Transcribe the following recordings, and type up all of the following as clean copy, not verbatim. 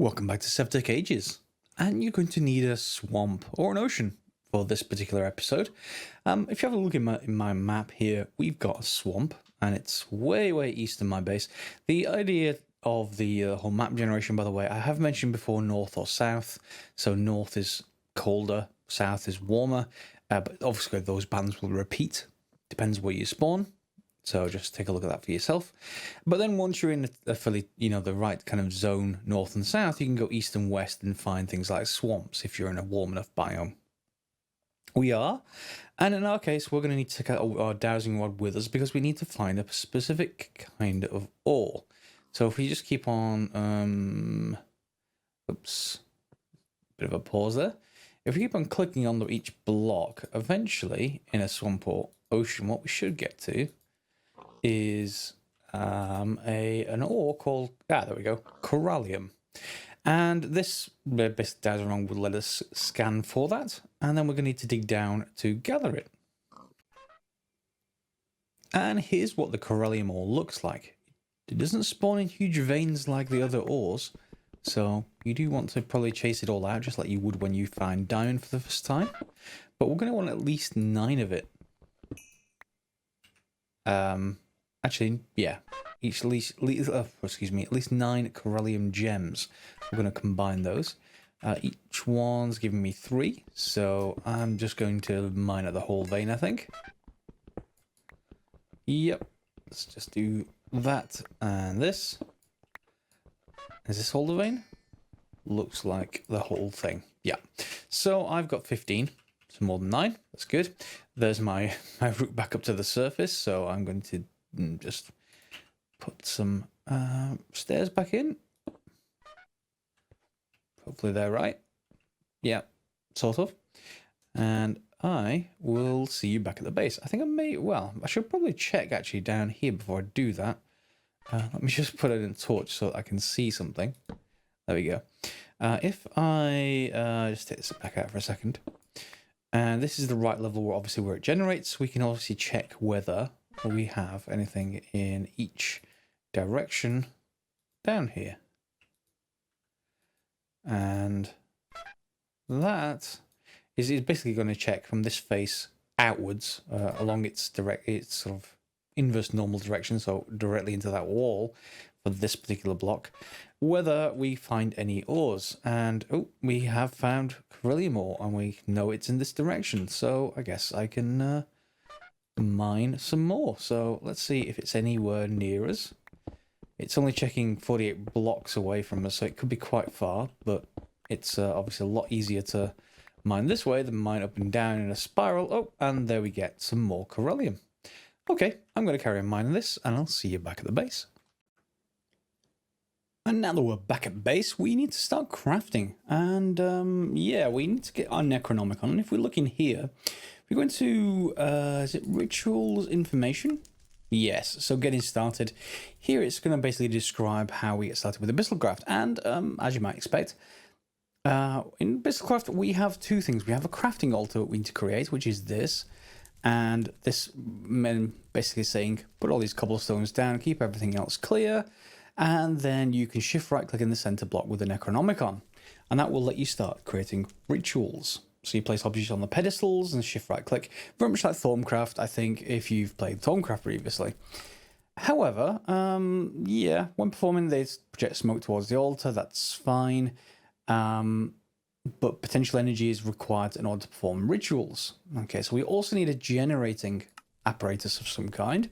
Welcome back to Sevtech Ages, and you're going to need a swamp or an ocean for this particular episode. If you have a look in my map here, we've got a swamp, and it's way east of my base. The idea of the whole map generation, by the way, I have mentioned before north or south. So north is colder, south is warmer, but obviously those bands will repeat. Depends where you spawn. So just take a look at that for yourself. But then once you're in a fairly, the right kind of zone, north and south, you can go east and west and find things like swamps if you're in a warm enough biome. We are. And in our case, we're going to need to take our dowsing rod with us because we need to find a specific kind of ore. So if we just keep on, oops, bit of a pause there. If we keep on clicking on each block, eventually in a swamp or ocean, what we should get to is an ore called, there we go, Corallium. And this basic dowsing rod will let us scan for that, and then we're going to need to dig down to gather it. And here's what the Corallium ore looks like. It doesn't spawn in huge veins like the other ores, so you do want to probably chase it all out just like you would when you find diamond for the first time. But we're going to want at least 9 of it. Actually, yeah, at least 9 Corallium gems. We're going to combine those. Each one's giving me 3, so I'm just going to mine out the whole vein, I think. Yep, let's just do that and this. Is this all the vein? Looks like the whole thing. Yeah, so I've got 15. So more than 9. That's good. There's my route back up to the surface, so I'm going to just put some stairs back in. Hopefully they're right. Yeah, sort of. And I will see you back at the base. I think I should probably check actually down here before I do that. Let me just put it in torch so that I can see something. There we go. If I just take this back out for a second. And this is the right level obviously where it generates. We can obviously check whether we have anything in each direction down here. And that is basically going to check from this face outwards along its sort of inverse normal direction, so directly into that wall for this particular block, whether we find any ores. And we have found Corallium ore, and we know it's in this direction, so I guess I can mine some more. So let's see if it's anywhere near us. It's only checking 48 blocks away from us, so it could be quite far, but it's obviously a lot easier to mine this way than mine up and down in a spiral. And there we get some more Corallium. Okay, I'm going to carry on mining this, and I'll see you back at the base. And now that we're back at base, we need to start crafting. And yeah, we need to get our Necronomicon. And if we look in here, we're going to, is it rituals information? Yes, so getting started. Here it's going to basically describe how we get started with Abyssalcraft. And as you might expect, in Abyssalcraft we have 2 things. We have a crafting altar that we need to create, which is this. And this basically saying, put all these cobblestones down, keep everything else clear. And then you can shift right click in the center block with the Necronomicon. And that will let you start creating rituals. So you place objects on the pedestals and shift right click. Very much like Thaumcraft, I think, if you've played Thaumcraft previously. However, yeah, when performing, they project smoke towards the altar. That's fine. But potential energy is required in order to perform rituals. Okay, so we also need a generating apparatus of some kind.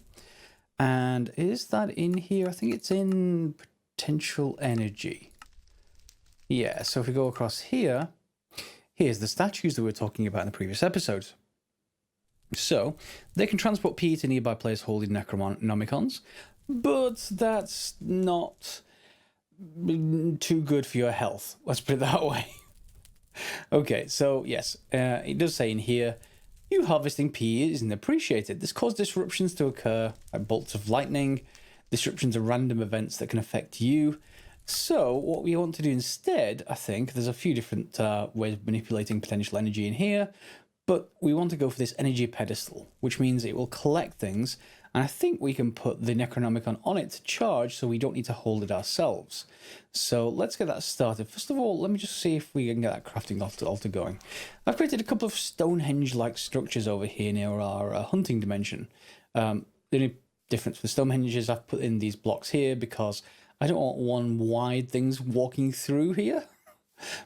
And is that in here? I think it's in potential energy. Yeah, so if we go across here, here's the statues that we were talking about in the previous episode. So they can transport PE to nearby players holding Necronomicons, but that's not too good for your health. Let's put it that way. Okay, so yes, it does say in here, you harvesting PE isn't appreciated. This causes disruptions to occur, like bolts of lightning, disruptions of random events that can affect you. So what we want to do instead, I think, there's a few different ways of manipulating potential energy in here, but we want to go for this energy pedestal, which means it will collect things And I think we can put the Necronomicon on it to charge so we don't need to hold it ourselves. So let's get that started. First of all, let me just see if we can get that crafting altar going. I've created a couple of Stonehenge-like structures over here near our hunting dimension. The only difference with Stonehenge is I've put in these blocks here because I don't want one wide things walking through here.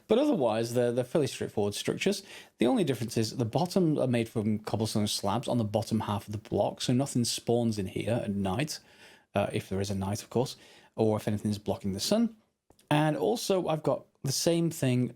But otherwise, they're fairly straightforward structures. The only difference is the bottom are made from cobblestone slabs on the bottom half of the block, so nothing spawns in here at night, if there is a night, of course, or if anything's blocking the sun. And also, I've got the same thing,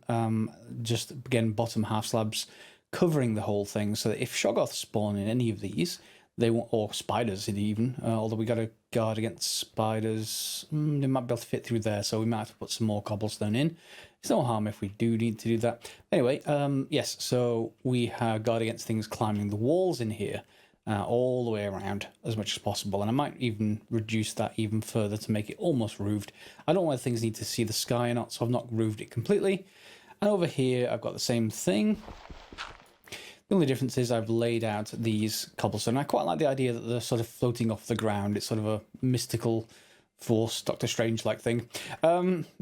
just again, bottom half slabs covering the whole thing, so that if Shoggoths spawn in any of these, they won't, or spiders even, although we got to guard against spiders, they might be able to fit through there, so we might have to put some more cobblestone in. It's no harm if we do need to do that. Anyway, yes, so we guard against things climbing the walls in here all the way around as much as possible. And I might even reduce that even further to make it almost roofed. I don't know whether things need to see the sky or not, so I've not roofed it completely. And over here, I've got the same thing. The only difference is I've laid out these cobblestone. I quite like the idea that they're sort of floating off the ground. It's sort of a mystical Force, Doctor Strange-like thing.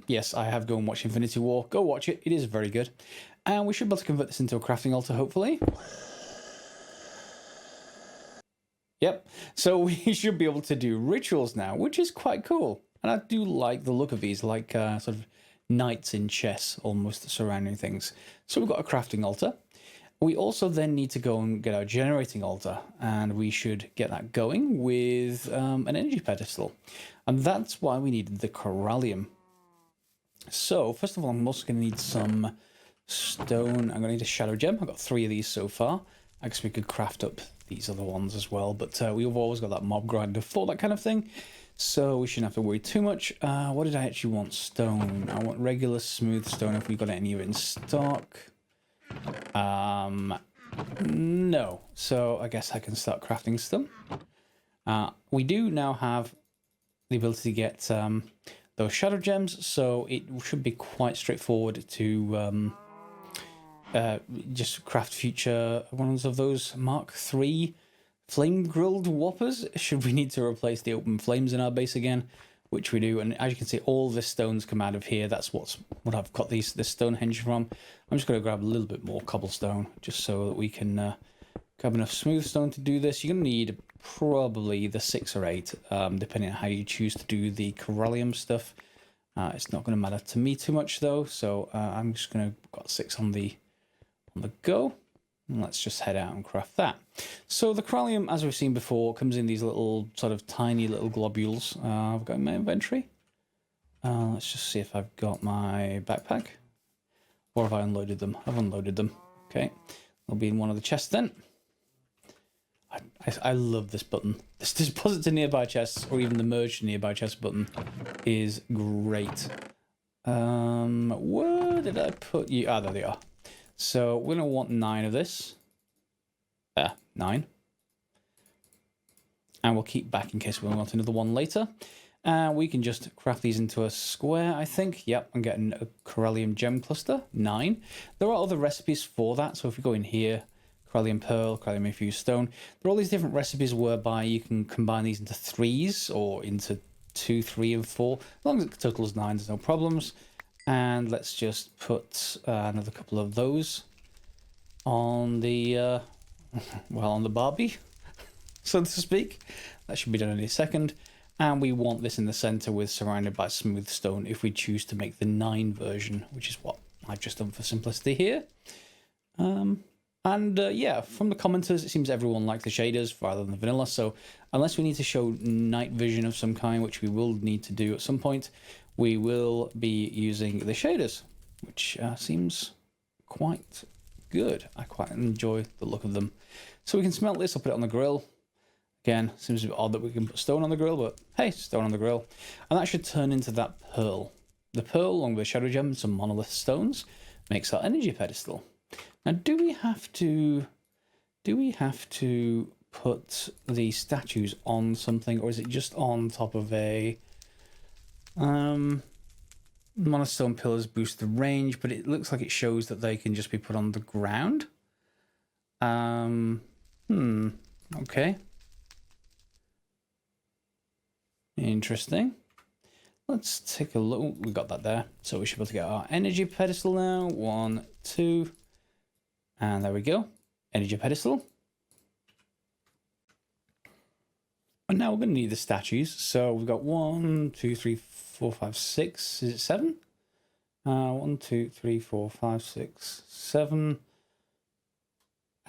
Yes, I have gone and watched Infinity War. Go watch it. It is very good. And we should be able to convert this into a crafting altar, hopefully. Yep. So we should be able to do rituals now, which is quite cool. And I do like the look of these, like sort of knights in chess, almost surrounding things. So we've got a crafting altar. We also then need to go and get our generating altar, and we should get that going with an energy pedestal. And that's why we needed the Corallium. So, first of all, I'm also going to need some stone. I'm going to need a shadow gem. I've got 3 of these so far. I guess we could craft up these other ones as well, but we've always got that mob grinder for that kind of thing, so we shouldn't have to worry too much. What did I actually want? Stone. I want regular smooth stone if we've got any of it in stock. No, so I guess I can start crafting some. We do now have the ability to get those shadow gems, so it should be quite straightforward to just craft future ones of those Mark III flame grilled whoppers should we need to replace the open flames in our base again, which we do. And as you can see, all the stones come out of here. That's what I've got this Stonehenge from. I'm just going to grab a little bit more cobblestone just so that we can grab enough smooth stone to do this. You're going to need probably the 6 or 8, depending on how you choose to do the Corallium stuff. It's not going to matter to me too much though, so I'm just going to got 6 on the go. And let's just head out and craft that. So the Corallium, as we've seen before, comes in these little sort of tiny little globules. I've got in my inventory. Let's just see if I've got my backpack. Or have I unloaded them? I've unloaded them. Okay. They'll be in one of the chests then. I love this button. This deposit to nearby chests, or even the merge to nearby chest button, is great. Where did I put you? Ah, there they are. So we're going to want 9 of this. 9. And we'll keep back in case we want another one later. And we can just craft these into a square, I think. Yep, I'm getting a Corallium gem cluster. 9. There are other recipes for that. So if we go in here, Corallium pearl, Corallium infused stone. There are all these different recipes whereby you can combine these into 3s or into 2, 3, and 4. As long as it totals 9, there's no problems. And let's just put another couple of those on the, well, on the Barbie, so to speak. That should be done in a second. And we want this in the center with surrounded by smooth stone if we choose to make the 9 version, which is what I've just done for simplicity here. Yeah, from the commenters, it seems everyone likes the shaders rather than the vanilla. So unless we need to show night vision of some kind, which we will need to do at some point, we will be using the shaders, which seems quite good. I quite enjoy the look of them. So we can smelt this. I'll put it on the grill. Again, seems a bit odd that we can put stone on the grill, but hey, stone on the grill. And that should turn into that pearl. The pearl, along with shadow gem and some monolith stones, makes our energy pedestal. Now, do we have to put the statues on something, or is it just on top of a monostone pillars boost the range, but it looks like it shows that they can just be put on the ground. Okay. Interesting. Let's take a look. We got that there. So we should be able to get our energy pedestal now. 1, 2. And there we go. Energy pedestal. And now we're going to need the statues. So we've got 1, 2, 3, 4, 5, 6. Is it 7? 1, 2, 3, 4, 5, 6, 7.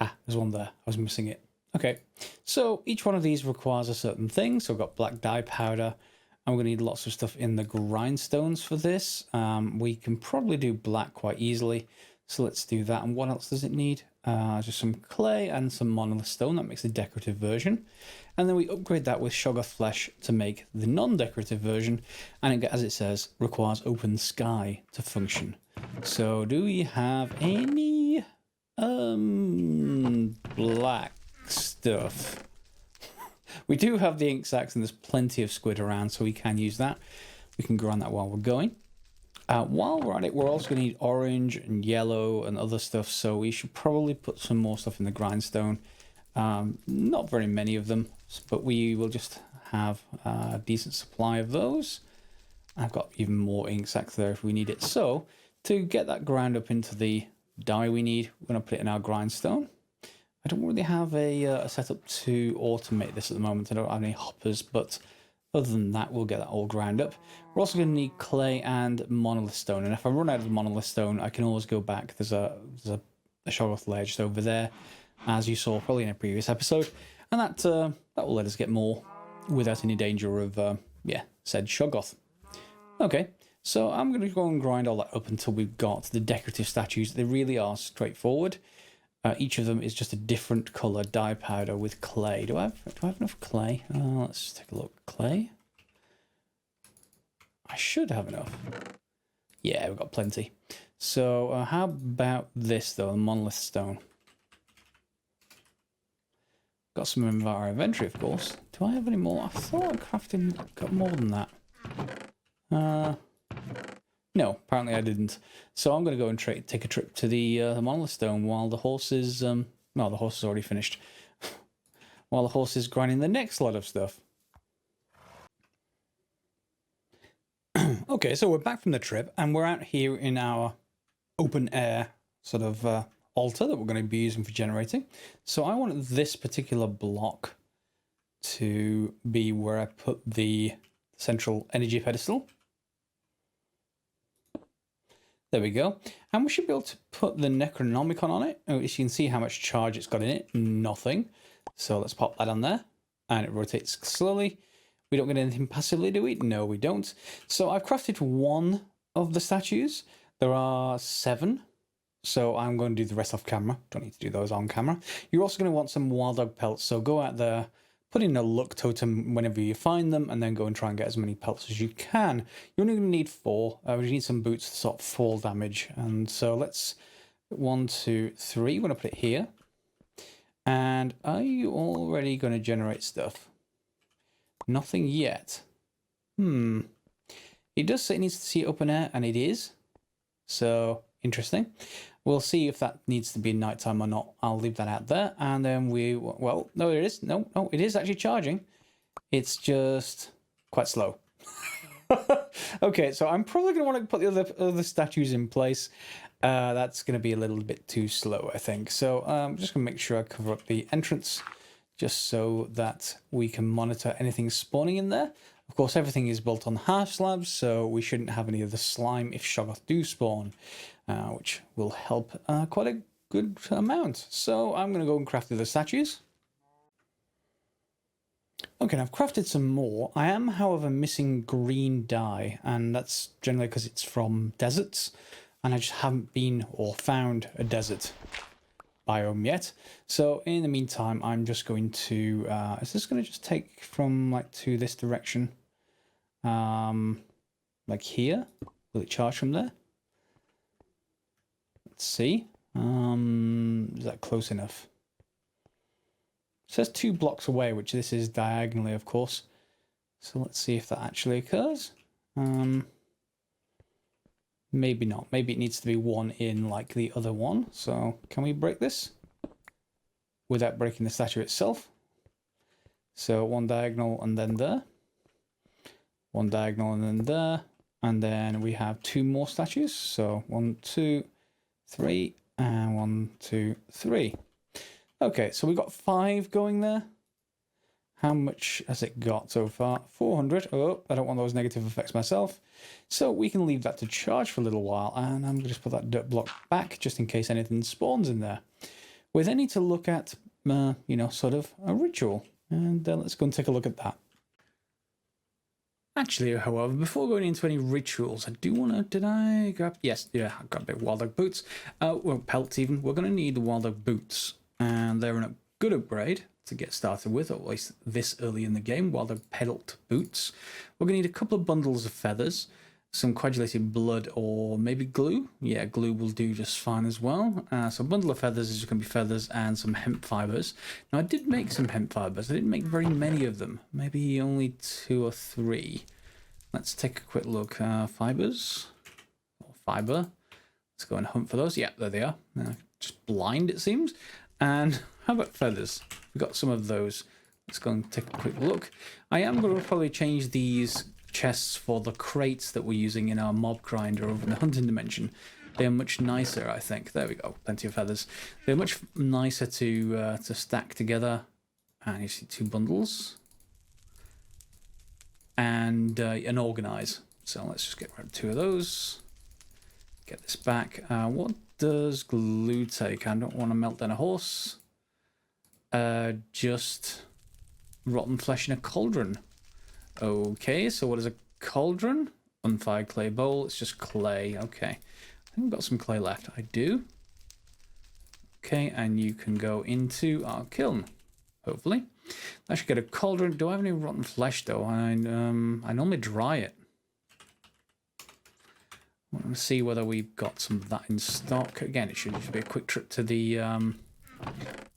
Ah, there's one there. I was missing it. Okay. So each one of these requires a certain thing. So we've got black dye powder. And we're going to need lots of stuff in the grindstones for this. We can probably do black quite easily. So let's do that. And what else does it need? Just some clay and some monolith stone. That makes the decorative version. And then we upgrade that with Shoggoth flesh to make the non-decorative version. And it, as it says, requires open sky to function. So do we have any black stuff? We do have the ink sacs and there's plenty of squid around, so we can use that. We can grind that while we're going. While we're at it, we're also going to need orange and yellow and other stuff, so we should probably put some more stuff in the grindstone. Not very many of them, but we will just have a decent supply of those. I've got even more ink sacs there if we need it. So to get that ground up into the dye we need, we're going to put it in our grindstone. I don't really have a setup to automate this at the moment. I don't have any hoppers, but other than that, we'll get that all ground up. We're also going to need clay and monolith stone. And if I run out of the monolith stone, I can always go back. There's a Shoggoth layer just over there, as you saw probably in a previous episode. And that will let us get more without any danger of, said Shoggoth. Okay, so I'm going to go and grind all that up until we've got the decorative statues. They really are straightforward. Each of them is just a different colour dye powder with clay. Do I have enough clay? Let's take a look. Clay? I should have enough. Yeah, we've got plenty. So how about this though, the monolith stone? Got some in our inventory, of course. Do I have any more? I thought I got more than that. No, apparently I didn't. So I'm going to go and take a trip to the monolith stone while the horse is... no, the horse is already finished. While the horse is grinding the next lot of stuff. Okay, so we're back from the trip, and we're out here in our open air sort of altar that we're going to be using for generating. So I want this particular block to be where I put the central energy pedestal. There we go. And we should be able to put the Necronomicon on it. As you can see how much charge it's got in it. Nothing. So let's pop that on there. And it rotates slowly. We don't get anything passively, do we? No, we don't. So I've crafted one of the statues. There are 7. So I'm going to do the rest off camera. Don't need to do those on camera. You're also going to want some wild dog pelts. So go out there, put in a luck totem whenever you find them, and then go and try and get as many pelts as you can. You're only going to need 4. We need some boots to stop fall damage. And so let's 1, 2, 3. We're going to put it here. And are you already going to generate stuff? Nothing yet. It does say it needs to see open air, and it is. So interesting. We'll see if that needs to be nighttime or not. I'll leave that out there. And then well, no, it is. No, it is actually charging. It's just quite slow. Okay, so I'm probably going to want to put the other statues in place. That's going to be a little bit too slow, I think. So I'm just going to make sure I cover up the entrance just so that we can monitor anything spawning in there. Of course, everything is built on half slabs, so we shouldn't have any of the slime if Shoggoth do spawn, which will help quite a good amount. So I'm going to go and craft the statues. Okay, I've crafted some more. I am, however, missing green dye, and that's generally because it's from deserts, and I just haven't been or found a desert biome yet. So in the meantime, I'm just going to... is this going to just take from like to this direction? Like here? Will it charge from there? Let's see. Is that close enough? It says 2 blocks away, which this is diagonally, of course. So let's see if that actually occurs. Maybe not. Maybe it needs to be one in like the other one. So can we break this without breaking the statue itself? So 1 diagonal and then there. one diagonal and then there. And then we have 2 more statues. So 1, 2, 3, and 1, 2, 3. Okay, so we got 5 going there. How much has it got so far? 400. Oh, I don't want those negative effects myself. So we can leave that to charge for a little while. And I'm going to just put that dirt block back just in case anything spawns in there. We then need to look at, you know, sort of a ritual. And let's go and take a look at that. Actually, however, before going into any rituals, I do want to... Did I grab... Yes, yeah, I grabbed a bit of wild oak boots. Well, pelts even. We're going to need the wild oak boots. And they're in a good upgrade to get started with, or at least this early in the game, wild oak pelt boots. We're going to need a couple of bundles of feathers, some coagulated blood, or maybe glue. Yeah, glue will do just fine as well. So a bundle of feathers is just going to be feathers and some hemp fibers. Now, I did make some hemp fibers. I didn't make very many of them. Maybe only 2 or 3. Let's take a quick look. Fibers, or fiber. Let's go and hunt for those. Yeah, there they are. Just blind, it seems. And how about feathers? We've got some of those. Let's go and take a quick look. I am going to probably change these chests for the crates that we're using in our mob grinder over in the hunting dimension. They're much nicer, I think. There we go. Plenty of feathers. They're much nicer to stack together. And you see 2 bundles. And organize. So let's just get rid of 2 of those. Get this back. What does glue take? I don't want to melt down a horse. Just rotten flesh in a cauldron. Okay, so what is a cauldron? Unfired clay bowl. It's just clay. Okay. I think we've got some clay left. I do. Okay, and you can go into our kiln. Hopefully. I should get a cauldron. Do I have any rotten flesh, though? I normally dry it. I want to see whether we've got some of that in stock. Again, it should just be a quick trip to the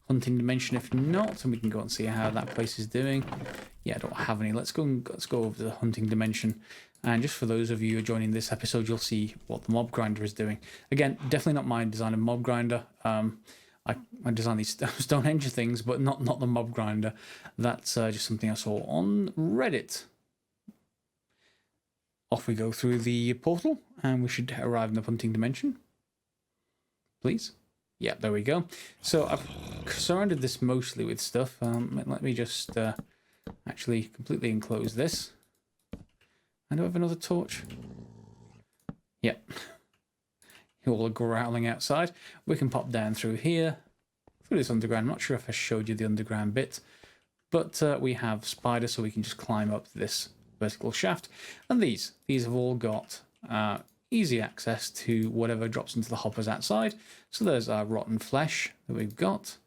hunting dimension. If not, and we can go and see how that place is doing. Yeah, I don't have any. Let's go over to the hunting dimension. And just for those of you who are joining this episode, you'll see what the mob grinder is doing. Again, definitely not my design of mob grinder. I designed these Stonehenge things, but not the mob grinder. That's just something I saw on Reddit. Off we go through the portal, and we should arrive in the hunting dimension. Please. Yeah, there we go. So I've surrounded this mostly with stuff. Let me just actually completely enclose this. And do I have another torch? Yep. You're all growling outside. We can pop down through here, through this underground. I'm not sure if I showed you the underground bit, but we have spiders, so we can just climb up this vertical shaft. And these have all got easy access to whatever drops into the hoppers outside. So there's our rotten flesh that we've got.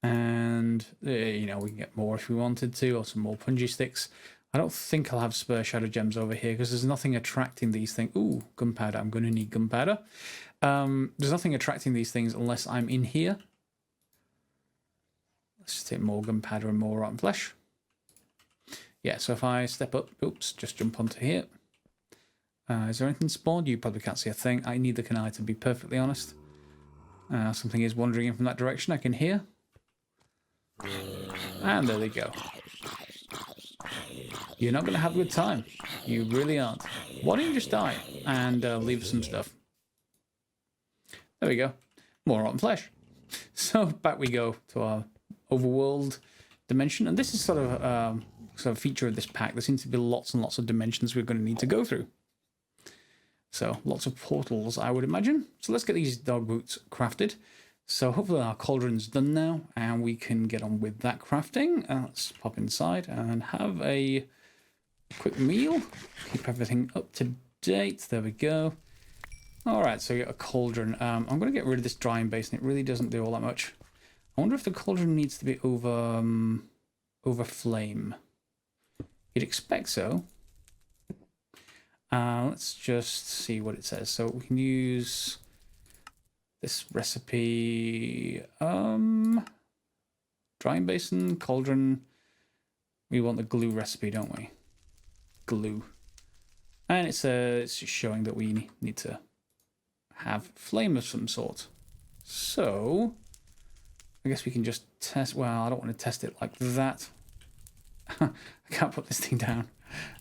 And, you know, we can get more if we wanted to, or some more punji sticks. I don't think I'll have spare shadow gems over here because there's nothing attracting these things. Ooh, gunpowder. I'm going to need gunpowder. There's nothing attracting these things unless I'm in here. Let's just take more gunpowder and more rotten flesh. Yeah, so if I step up, oops, just jump onto here. Is there anything spawned? You probably can't see a thing. I neither can I, to be perfectly honest. Something is wandering in from that direction. I can hear. And there they go. You're not going to have a good time. You really aren't. Why don't you just die and leave some stuff? There we go. More rotten flesh. So back we go to our overworld dimension. And this is sort of a feature of this pack. There seems to be lots and lots of dimensions we're going to need to go through. So lots of portals, I would imagine. So let's get these dog boots crafted. So hopefully our cauldron's done now, and we can get on with that crafting. Let's pop inside and have a quick meal. Keep everything up to date. There we go. All right, so we got a cauldron. I'm going to get rid of this drying basin. It really doesn't do all that much. I wonder if the cauldron needs to be over flame. You'd expect so. Let's just see what it says. So we can use this recipe. Drying basin, cauldron. We want the glue recipe, don't we? Glue. And it's just showing that we need to have flame of some sort. So I guess we can just test. Well, I don't want to test it like that. I can't put this thing down.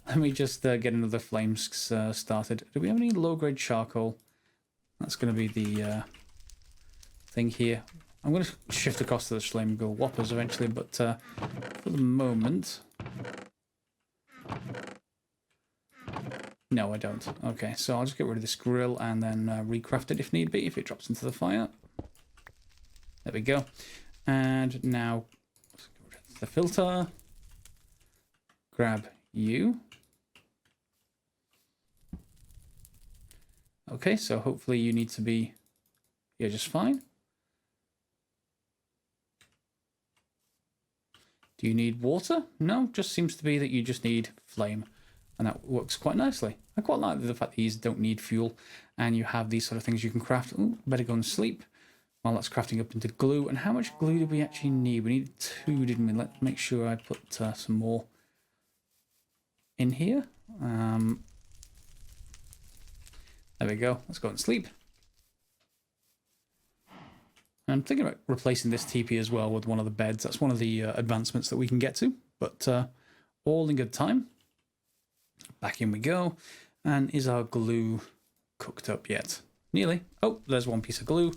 Let me just get another flame started. Do we have any low-grade charcoal? That's going to be the thing here. I'm going to shift across to the Schlemgul Whoppers eventually, but for the moment... No, I don't. Okay, so I'll just get rid of this grill and then recraft it if need be, if it drops into the fire. There we go. And now, let's get rid of the filter. Grab you. Okay, so hopefully you need to be here just fine. Do you need water? No, just seems to be that you just need flame. And that works quite nicely. I quite like the fact that these don't need fuel. And you have these sort of things you can craft. Ooh, better go and sleep. While that's crafting up into glue. And how much glue do we actually need? We needed 2, didn't we? Let's make sure I put some more in here. There we go. Let's go and sleep. I'm thinking about replacing this teepee as well with one of the beds. That's one of the advancements that we can get to. But all in good time. Back in we go. And is our glue cooked up yet? Nearly. Oh, there's 1 piece of glue.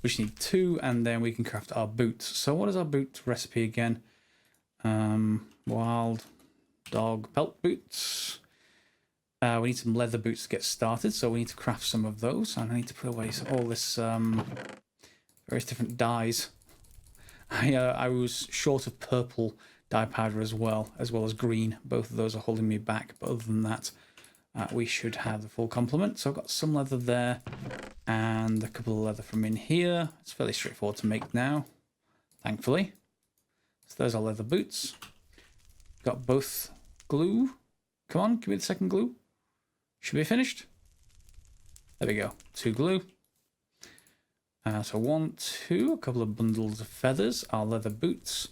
We just need 2, and then we can craft our boots. So what is our boot recipe again? Wild dog pelt boots. We need some leather boots to get started, so we need to craft some of those. And I need to put away all this various different dyes. I was short of purple dye powder as well as green. Both of those are holding me back, but other than that, we should have the full complement. So I've got some leather there and a couple of leather from in here. It's fairly straightforward to make now, thankfully. So there's our leather boots. Got both glue. Come on, give me the second glue. Should be finished. There we go, 2 glue. So 1, 2, a couple of bundles of feathers, our leather boots.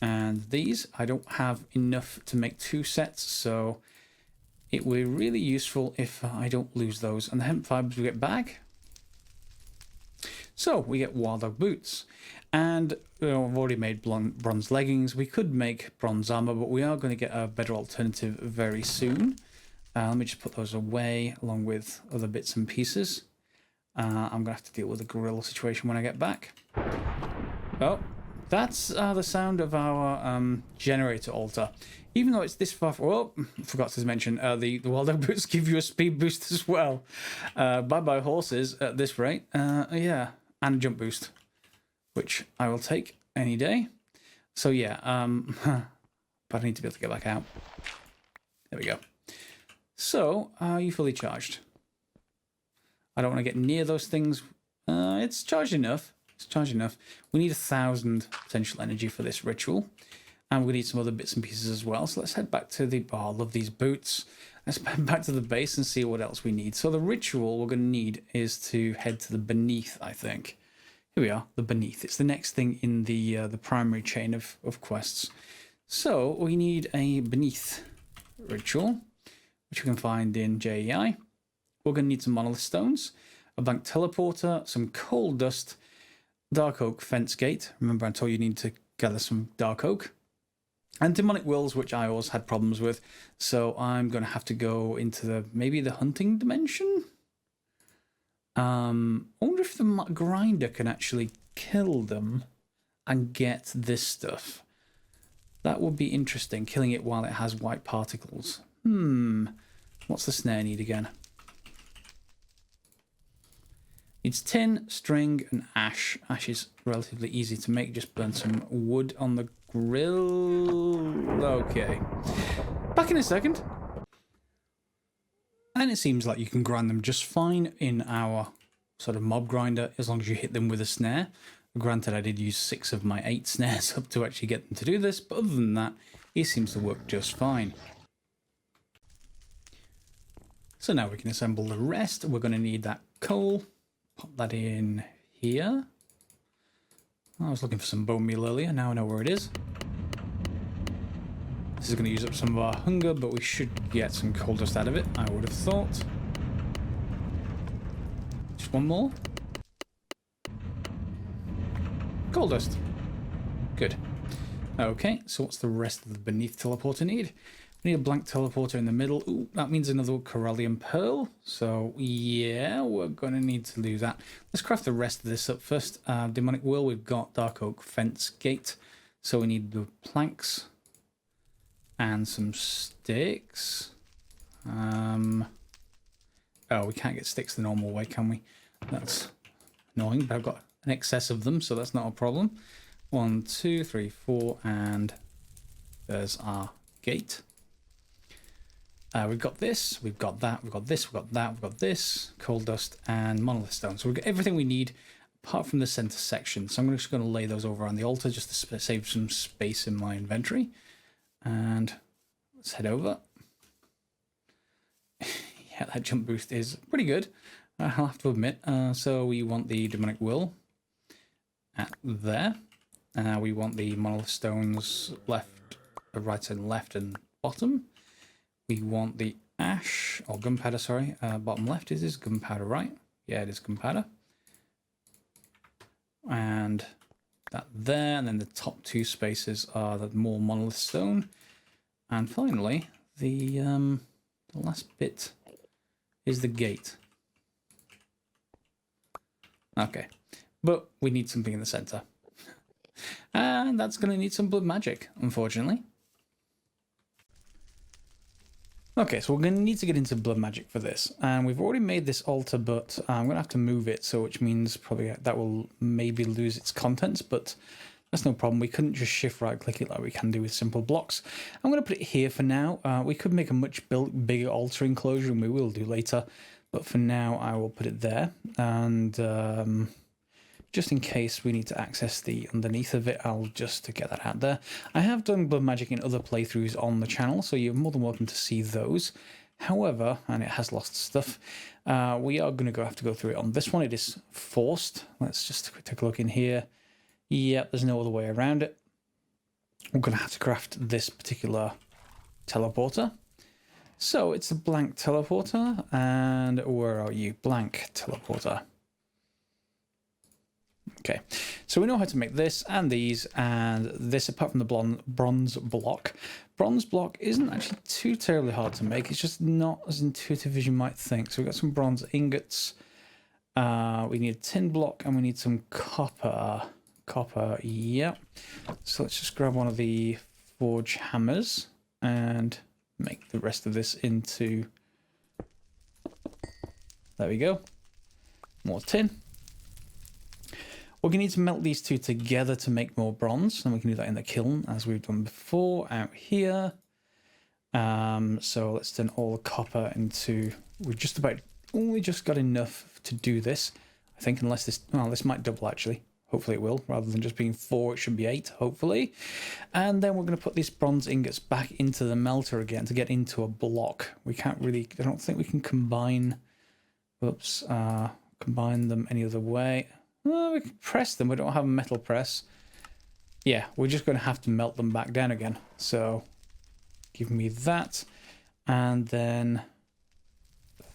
And these, I don't have enough to make 2 sets, so it will be really useful if I don't lose those. And the hemp fibers we get back. So we get wild dog boots. And I've already made bronze leggings. We could make bronze armor, but we are going to get a better alternative very soon. Let me just put those away along with other bits and pieces. I'm going to have to deal with the gorilla situation when I get back. Oh, that's the sound of our generator altar. Even though it's this far... Oh, forgot to mention, the wild dog boots give you a speed boost as well. Bye-bye horses at this rate. Yeah, and a jump boost, which I will take any day. So yeah, but I need to be able to get back out. There we go. So, are you fully charged? I don't want to get near those things. It's charged enough. It's charged enough. We need 1,000 potential energy for this ritual. And we need some other bits and pieces as well. So let's head back to the... Oh, I love these boots. Let's head back to the base and see what else we need. So the ritual we're going to need is to head to the beneath, I think. Here we are, the beneath. It's the next thing in the primary chain of quests. So we need a beneath ritual, which we can find in JEI. We're going to need some monolith stones, a blank teleporter, some coal dust, dark oak fence gate. Remember I told you need to gather some dark oak. And demonic wills, which I always had problems with. So I'm going to have to go into maybe the hunting dimension? I wonder if the grinder can actually kill them and get this stuff. That would be interesting, killing it while it has white particles. What's the snare need again? It's tin, string, and ash. Ash is relatively easy to make. Just burn some wood on the grill. Okay. Back in a second. And it seems like you can grind them just fine in our sort of mob grinder as long as you hit them with a snare. Granted, I did use 6 of my 8 snares up to actually get them to do this, but other than that, it seems to work just fine. So now we can assemble the rest. We're going to need that coal. Pop that in here. I was looking for some bone meal earlier. Now I know where it is. This is going to use up some of our hunger, but we should get some coal dust out of it, I would have thought. Just one more. Coal dust. Good. Okay, so what's the rest of the beneath teleporter need? We need a blank teleporter in the middle. Ooh, that means another Corallium pearl. So yeah, we're going to need to do that. Let's craft the rest of this up first. Demonic Will, we've got Dark Oak Fence Gate. So we need the planks and some sticks. Oh, we can't get sticks the normal way, can we? That's annoying, but I've got an excess of them, so that's not a problem. 1, 2, 3, 4, and there's our gate. We've got this, we've got that, we've got this, we've got that, we've got this, coal dust, and monolith stone. So we've got everything we need apart from the center section. So I'm just going to lay those over on the altar just to save some space in my inventory. And let's head over. Yeah, that jump boost is pretty good, I'll have to admit. So we want the Demonic Will at there. We want the monolith stones left, right and left and bottom. We want the ash, or gunpowder, sorry, bottom left. Is this gunpowder, right? Yeah, it is gunpowder. And that there, and then the top two spaces are the more monolith stone. And finally, the last bit is the gate. Okay, but we need something in the center. And that's going to need some blood magic, unfortunately. Okay, so we're going to need to get into blood magic for this. And we've already made this altar, but I'm going to have to move it, so which means probably that will maybe lose its contents, but that's no problem. We couldn't just shift right click it like we can do with simple blocks. I'm going to put it here for now. We could make a much bigger altar enclosure, and we will do later. But for now, I will put it there. And just in case we need to access the underneath of it, I'll just get that out there. I have done blood magic in other playthroughs on the channel, so you're more than welcome to see those. However, and it has lost stuff, we are going to have to go through it on this one. It is forced. Let's just take a look in here. Yep, there's no other way around it. We're going to have to craft this particular teleporter. So it's a blank teleporter, and where are you? Blank teleporter. Okay, so we know how to make this and these and this, apart from the bronze block. Bronze block isn't actually too terribly hard to make. It's just not as intuitive as you might think. So we've got some bronze ingots. We need a tin block, and we need some copper. Copper, yeah. So let's just grab one of the forge hammers and make the rest of this into... There we go. More tin. We're going to need to melt these two together to make more bronze, and we can do that in the kiln as we've done before out here. So let's turn all the copper into... We've just about only just got enough to do this, I think, unless this... Well, this might double actually. Hopefully it will. Rather than just being 4, it should be 8, hopefully. And then we're going to put these bronze ingots back into the melter again to get into a block. We can't really... I don't think we can combine... Whoops. Combine them any other way. Well, we can press them. We don't have a metal press. Yeah, we're just going to have to melt them back down again. So give me that. And then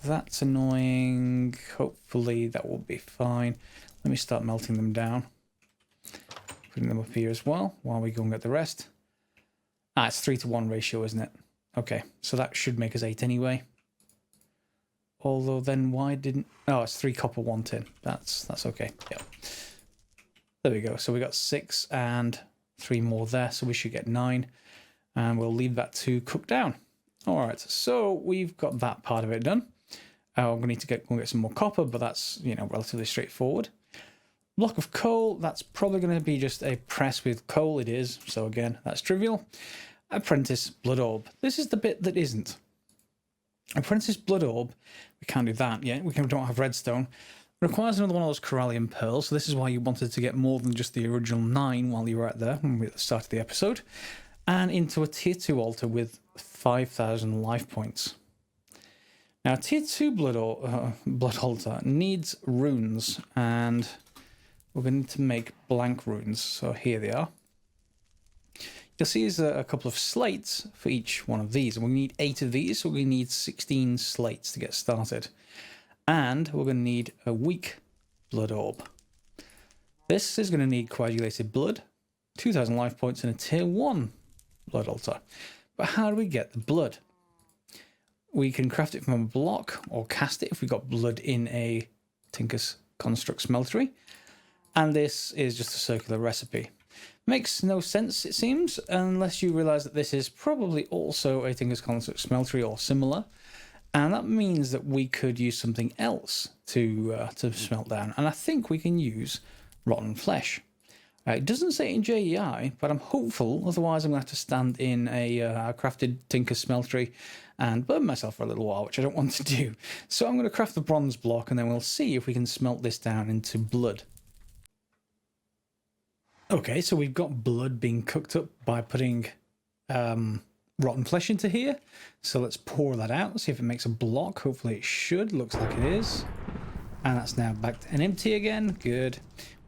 that's annoying. Hopefully that will be fine. Let me start melting them down. Putting them up here as well while we go and get the rest. It's 3-to-1 ratio, isn't it? Okay, so that should make us 8 anyway. Although then why didn't... Oh, it's 3 copper, 1 tin. That's okay. Yeah. There we go. So we got 6 and 3 more there. So we should get 9. And we'll leave that to cook down. All right. So we've got that part of it done. I'm going to need to go and get some more copper, but that's, you know, relatively straightforward. Block of coal. That's probably going to be just a press with coal. It is. So again, that's trivial. Apprentice blood orb. This is the bit that isn't. Apprentice blood orb, we can't do that yet. We don't have redstone. It requires another one of those Corallium pearls. So this is why you wanted to get more than just the original 9 while you were out there when we started the episode. And into a tier 2 altar with 5,000 life points. Now, tier 2 blood altar needs runes, and we're going to make blank runes. So here they are. You'll see there's a couple of slates for each one of these, and we need 8 of these, so we need 16 slates to get started. And we're going to need a weak blood orb. This is going to need coagulated blood, 2,000 life points, and a tier 1 blood altar. But how do we get the blood? We can craft it from a block or cast it if we've got blood in a Tinker's Construct smeltery. And this is just a circular recipe. Makes no sense, it seems, unless you realise that this is probably also a Tinker's Construct smeltery or similar. And that means that we could use something else to smelt down. And I think we can use rotten flesh. It doesn't say it in JEI, but I'm hopeful. Otherwise, I'm going to have to stand in a crafted Tinker's smeltery and burn myself for a little while, which I don't want to do. So I'm going to craft the bronze block, and then we'll see if we can smelt this down into blood. Okay, so we've got blood being cooked up by putting rotten flesh into here. So let's pour that out, see if it makes a block. Hopefully it should. Looks like it is. And that's now back and empty again. Good.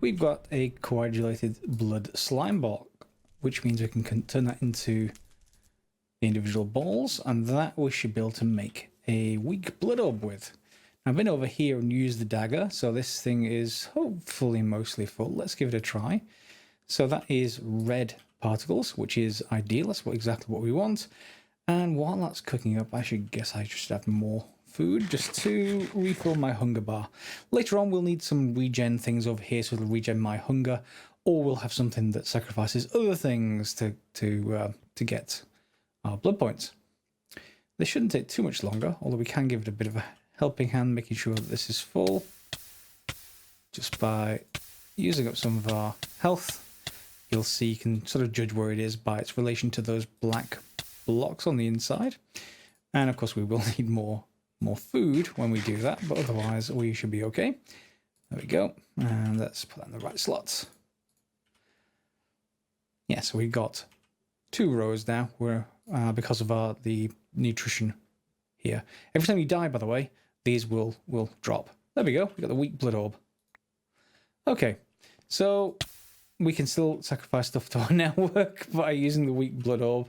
We've got a coagulated blood slime block, which means we can turn that into the individual balls, and that we should be able to make a weak blood orb with. I've been over here and used the dagger, so this thing is hopefully mostly full. Let's give it a try. So that is red particles, which is ideal. That's exactly what we want. And while that's cooking up, I should have more food just to refill my hunger bar. Later on, we'll need some regen things over here, so it'll regen my hunger, or we'll have something that sacrifices other things to get our blood points. This shouldn't take too much longer, although we can give it a bit of a helping hand, making sure that this is full, just by using up some of our health. You'll see you can sort of judge where it is by its relation to those black blocks on the inside. And of course we will need more food when we do that, but otherwise we should be okay. There we go. And let's put that in the right slots. Yeah, so we've got 2 rows now where because of the nutrition here. Every time you die, by the way, these will drop. There we go. We've got the weak blood orb. Okay, so we can still sacrifice stuff to our network by using the weak blood orb,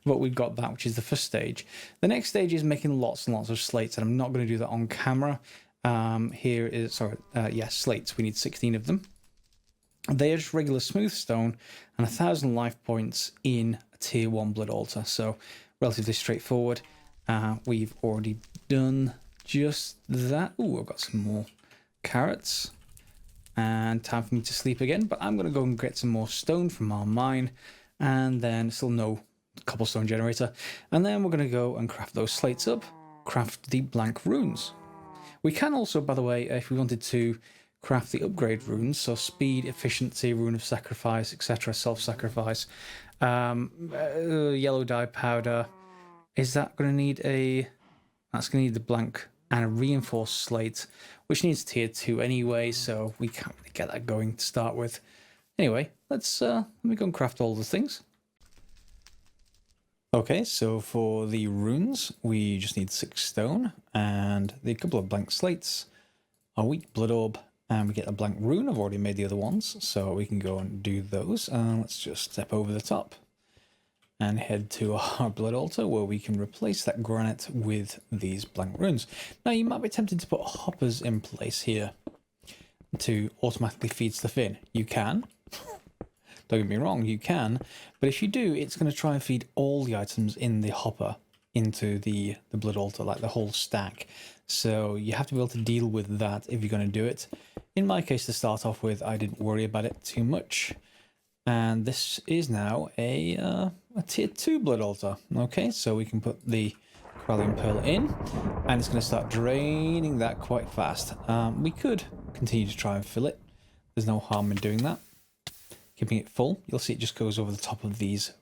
but we've got that, which is the first stage. The next stage is making lots and lots of slates, and I'm not going to do that on camera. Slates. We need 16 of them. They are just regular smooth stone and 1,000 life points in a tier 1 blood altar, so relatively straightforward. We've already done just that. Ooh, I've got some more carrots. And time for me to sleep again, but I'm going to go and get some more stone from our mine, and then still no cobblestone generator, and then we're going to go and craft those slates up, craft the blank runes. We can also, by the way, if we wanted to, craft the upgrade runes, so speed, efficiency, rune of sacrifice, etc., self-sacrifice, yellow dye powder. Is that going to need that's going to need the blank and a reinforced slate, which needs tier 2 anyway, so we can't really get that going to start with. Anyway, let me go and craft all the things. Okay, so for the runes, we just need 6 stone and a couple of blank slates, a weak blood orb, and we get a blank rune. I've already made the other ones, so we can go and do those. Let's just step over the top and head to our blood altar, where we can replace that granite with these blank runes. Now, you might be tempted to put hoppers in place here to automatically feed stuff in. You can. Don't get me wrong, you can. But if you do, it's going to try and feed all the items in the hopper into the blood altar, like the whole stack. So you have to be able to deal with that if you're going to do it. In my case, to start off with, I didn't worry about it too much. And this is now a tier 2 blood altar. Okay, so we can put the Corallium pearl in, and it's going to start draining that quite fast. We could continue to try and fill it. There's no harm in doing that. Keeping it full, you'll see it just goes over the top of these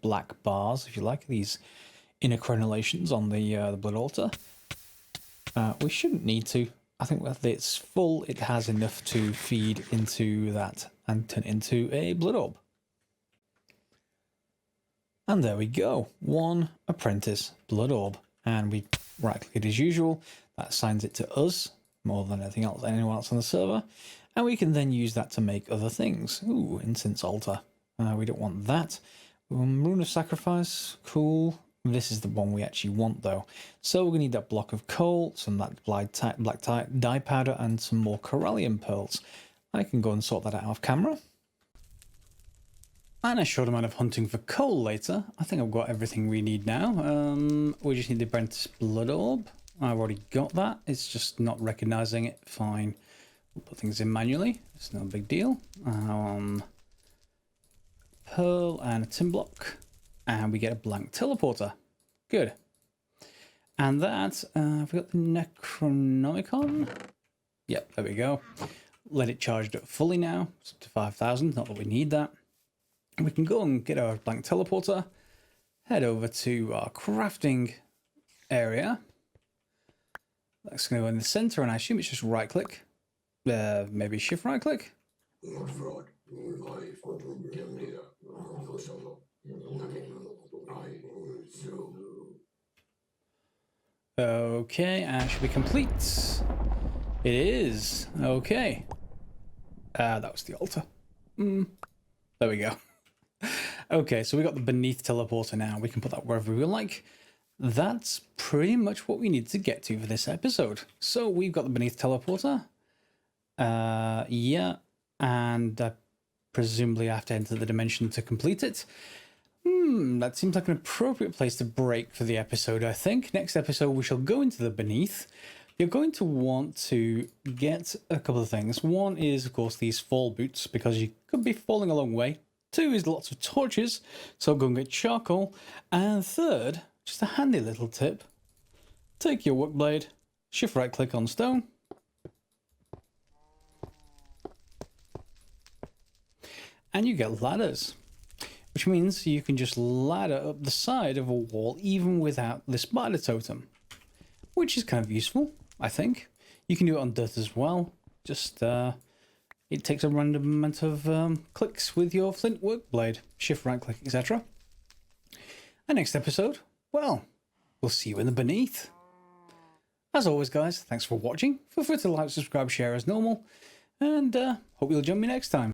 black bars, if you like, these inner crenellations on the blood altar. We shouldn't need to. I think that it's full, it has enough to feed into that and turn into a blood orb. And there we go, 1 apprentice blood orb. And we right click it as usual. That assigns it to us more than anything else, anyone else on the server. And we can then use that to make other things. Ooh, incense altar. We don't want that. Rune of sacrifice, cool. This is the one we actually want though. So we're going to need that block of coal, some of that black dye powder, and some more Corallium pearls. I can go and sort that out off camera. and a short amount of hunting for coal later. I think I've got everything we need now. We just need the apprentice blood orb. I've already got that. It's just not recognizing it. Fine. We'll put things in manually. It's no big deal. Pearl and a tin block. And we get a blank teleporter. Good. And that, have we got the Necronomicon? Yep, there we go. Let it charge up fully now. It's up to 5,000, not that we need that. And we can go and get our blank teleporter. Head over to our crafting area. That's going to go in the center, and I assume it's just right click. Maybe shift right click. Okay, and should be complete. It is. Okay. That was the altar. There we go. Okay, so we got the beneath teleporter now. We can put that wherever we like. That's pretty much what we need to get to for this episode. So we've got the beneath teleporter. Yeah, and presumably I have to enter the dimension to complete it. That seems like an appropriate place to break for the episode, I think. Next episode, we shall go into the beneath. You're going to want to get a couple of things. One is, of course, these fall boots, because you could be falling a long way. Two is lots of torches, so go and get charcoal. And third, just a handy little tip. Take your work blade, shift right click on stone. And you get ladders, which means you can just ladder up the side of a wall even without the spider totem, which is kind of useful, I think. You can do it on dirt as well. Just, it takes a random amount of clicks with your flint work blade, shift right click, etc. And next episode, well, we'll see you in the beneath. As always, guys, thanks for watching. Feel free to like, subscribe, share as normal, and hope you'll join me next time.